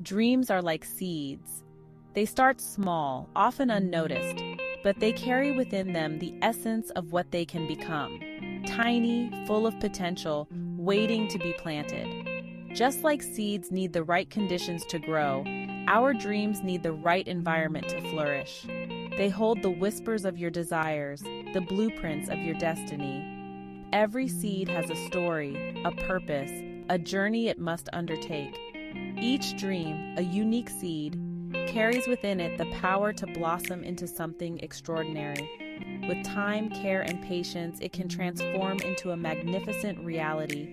Dreams are like seeds. They start small, often unnoticed, but they carry within them the essence of what they can become. Tiny, full of potential, waiting to be planted. Just like seeds need the right conditions to grow, our dreams need the right environment to flourish. They hold the whispers of your desires, the blueprints of your destiny. Every seed has a story, a purpose, a journey it must undertake. Each dream, a unique seed, carries within it the power to blossom into something extraordinary. With time, care, and patience, it can transform into a magnificent reality.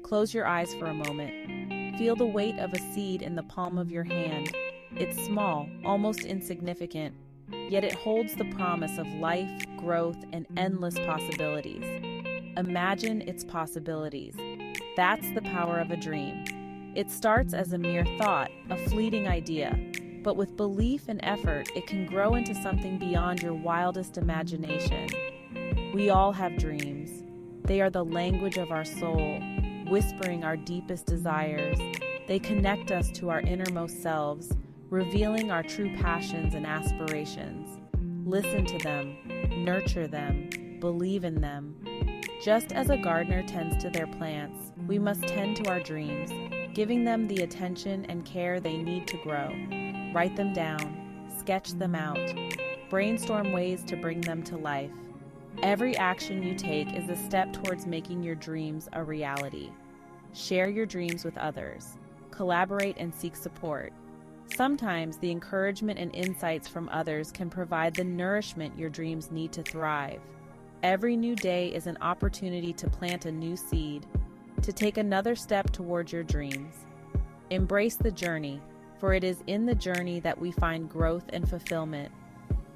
Close your eyes for a moment. Feel the weight of a seed in the palm of your hand. It's small, almost insignificant, yet it holds the promise of life, growth, and endless possibilities. Imagine its possibilities. That's the power of a dream. It starts as a mere thought, a fleeting idea, but with belief and effort, it can grow into something beyond your wildest imagination. We all have dreams. They are the language of our soul, whispering our deepest desires. They connect us to our innermost selves, revealing our true passions and aspirations. Listen to them, nurture them, believe in them. Just as a gardener tends to their plants, we must tend to our dreams, giving them the attention and care they need to grow. Write them down, sketch them out, brainstorm ways to bring them to life. Every action you take is a step towards making your dreams a reality. Share your dreams with others. Collaborate and seek support. Sometimes the encouragement and insights from others can provide the nourishment your dreams need to thrive. Every new day is an opportunity to plant a new seed, to take another step towards your dreams. Embrace the journey, for it is in the journey that we find growth and fulfillment.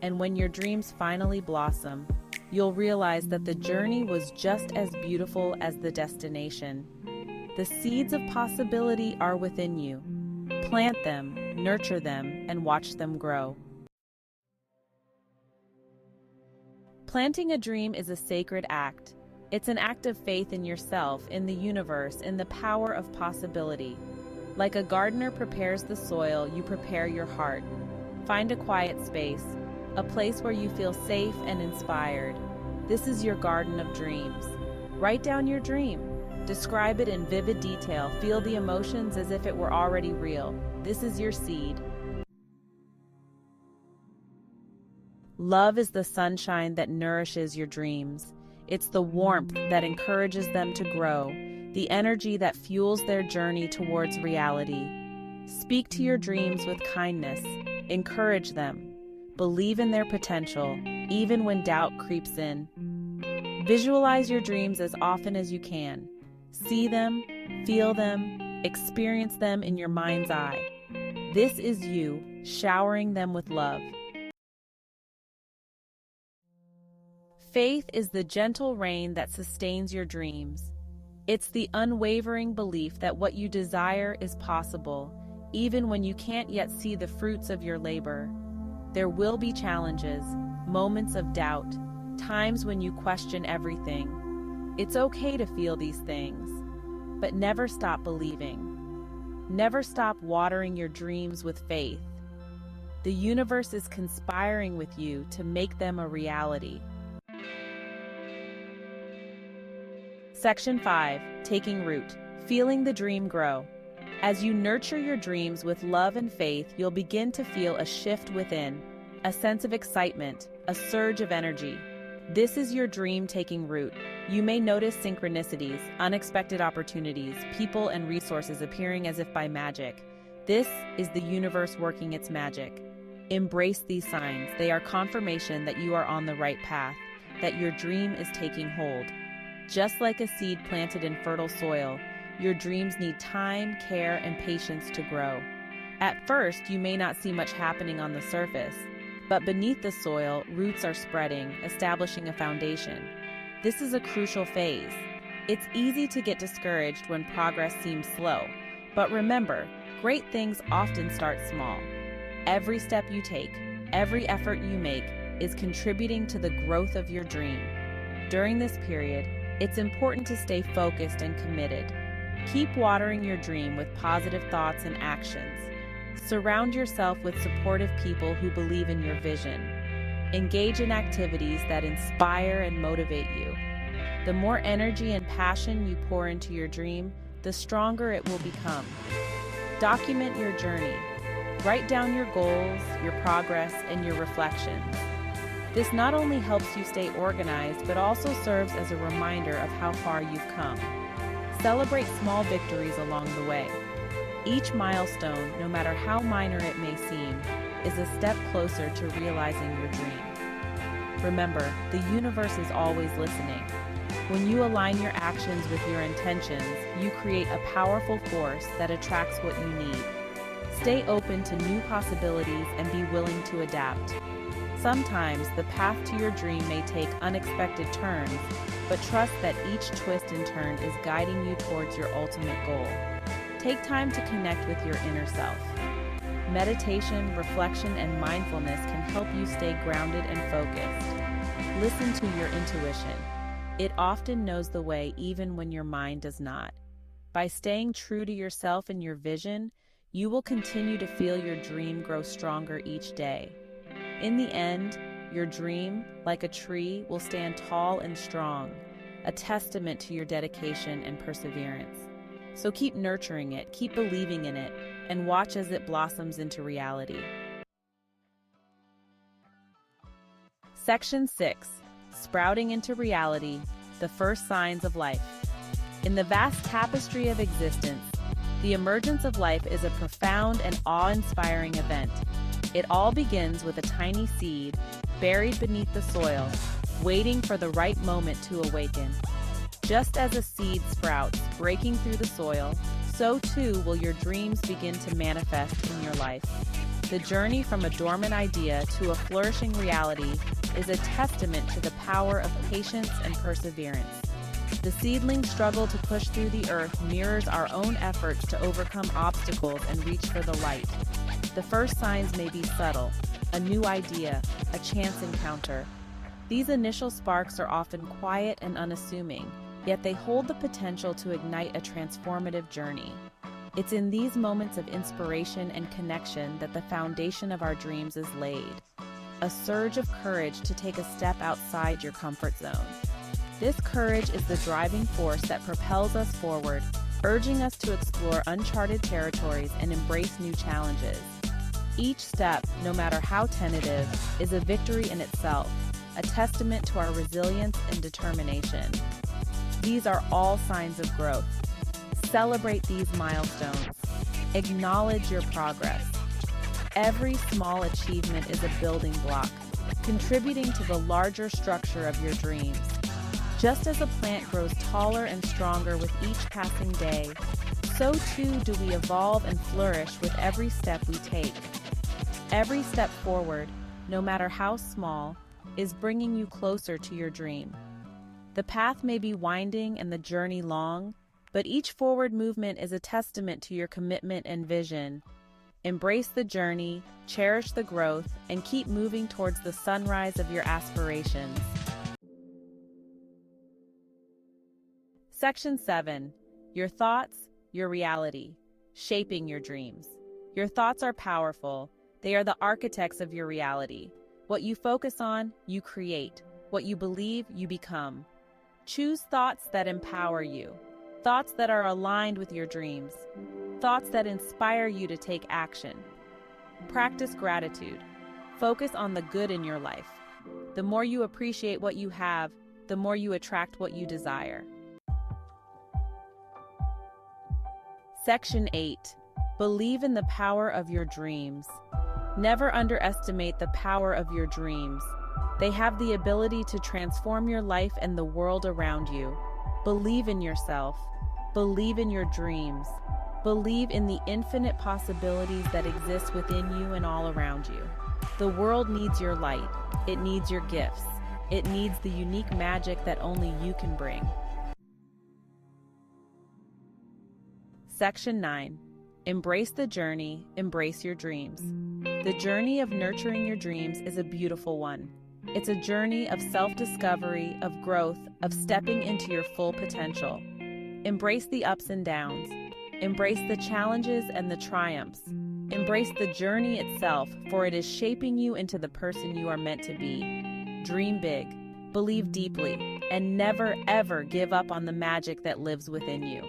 And when your dreams finally blossom, you'll realize that the journey was just as beautiful as the destination. The seeds of possibility are within you. Plant them, nurture them, and watch them grow. Planting a dream is a sacred act. It's an act of faith in yourself, in the universe, in the power of possibility. Like a gardener prepares the soil, you prepare your heart. Find a quiet space, a place where you feel safe and inspired. This is your garden of dreams. Write down your dream. Describe it in vivid detail. Feel the emotions as if it were already real. This is your seed. Love is the sunshine that nourishes your dreams. It's the warmth that encourages them to grow, the energy that fuels their journey towards reality. Speak to your dreams with kindness. Encourage them. Believe in their potential, even when doubt creeps in. Visualize your dreams as often as you can. See them, feel them, experience them in your mind's eye. This is you, showering them with love. Faith is the gentle rain that sustains your dreams. It's the unwavering belief that what you desire is possible, even when you can't yet see the fruits of your labor. There will be challenges, moments of doubt, times when you question everything. It's okay to feel these things, but never stop believing. Never stop watering your dreams with faith. The universe is conspiring with you to make them a reality. Section 5. Taking root. Feeling the dream grow. As you nurture your dreams with love and faith, you'll begin to feel a shift within, a sense of excitement, a surge of energy. This is your dream taking root. You may notice synchronicities, unexpected opportunities, people and resources appearing as if by magic. This is the universe working its magic. Embrace these signs. They are confirmation that you are on the right path, that your dream is taking hold. Just like a seed planted in fertile soil, your dreams need time, care, and patience to grow. At first, you may not see much happening on the surface, but beneath the soil, roots are spreading, establishing a foundation. This is a crucial phase. It's easy to get discouraged when progress seems slow, but remember, great things often start small. Every step you take, every effort you make, is contributing to the growth of your dream. During this period, it's important to stay focused and committed. Keep watering your dream with positive thoughts and actions. Surround yourself with supportive people who believe in your vision. Engage in activities that inspire and motivate you. The more energy and passion you pour into your dream, the stronger it will become. Document your journey. Write down your goals, your progress, and your reflections. This not only helps you stay organized, but also serves as a reminder of how far you've come. Celebrate small victories along the way. Each milestone, no matter how minor it may seem, is a step closer to realizing your dream. Remember, the universe is always listening. When you align your actions with your intentions, you create a powerful force that attracts what you need. Stay open to new possibilities and be willing to adapt. Sometimes the path to your dream may take unexpected turns, but trust that each twist and turn is guiding you towards your ultimate goal. Take time to connect with your inner self. Meditation, reflection, and mindfulness can help you stay grounded and focused. Listen to your intuition. It often knows the way even when your mind does not. By staying true to yourself and your vision, you will continue to feel your dream grow stronger each day. In the end, your dream, like a tree, will stand tall and strong, a testament to your dedication and perseverance. So keep nurturing it, keep believing in it, and watch as it blossoms into reality. Section 6. Sprouting into reality, the first signs of life. In the vast tapestry of existence, the emergence of life is a profound and awe-inspiring event. It all begins with a tiny seed, buried beneath the soil, waiting for the right moment to awaken. Just as a seed sprouts, breaking through the soil, so too will your dreams begin to manifest in your life. The journey from a dormant idea to a flourishing reality is a testament to the power of patience and perseverance. The seedling's struggle to push through the earth mirrors our own efforts to overcome obstacles and reach for the light. The first signs may be subtle, a new idea, a chance encounter. These initial sparks are often quiet and unassuming, yet they hold the potential to ignite a transformative journey. It's in these moments of inspiration and connection that the foundation of our dreams is laid. A surge of courage to take a step outside your comfort zone. This courage is the driving force that propels us forward, urging us to explore uncharted territories and embrace new challenges. Each step, no matter how tentative, is a victory in itself, a testament to our resilience and determination. These are all signs of growth. Celebrate these milestones. Acknowledge your progress. Every small achievement is a building block, contributing to the larger structure of your dreams. Just as a plant grows taller and stronger with each passing day, so too do we evolve and flourish with every step we take. Every step forward, no matter how small, is bringing you closer to your dream. The path may be winding and the journey long, but each forward movement is a testament to your commitment and vision. Embrace the journey, cherish the growth, and keep moving towards the sunrise of your aspirations. Section 7. Your thoughts, your reality. Shaping your dreams. Your thoughts are powerful. They are the architects of your reality. What you focus on, you create. What you believe, you become. Choose thoughts that empower you. Thoughts that are aligned with your dreams. Thoughts that inspire you to take action. Practice gratitude. Focus on the good in your life. The more you appreciate what you have, the more you attract what you desire. Section 8. Believe in the power of your dreams. Never underestimate the power of your dreams. They have the ability to transform your life and the world around you. Believe in yourself. Believe in your dreams. Believe in the infinite possibilities that exist within you and all around you. The world needs your light. It needs your gifts. It needs the unique magic that only you can bring. Section 9. Embrace the journey, embrace your dreams. The journey of nurturing your dreams is a beautiful one. It's a journey of self-discovery, of growth, of stepping into your full potential. Embrace the ups and downs. Embrace the challenges and the triumphs. Embrace Embrace the journey itself, for it is shaping you into the person you are meant to be. Dream big, believe deeply, and never ever give up on the magic that lives within you.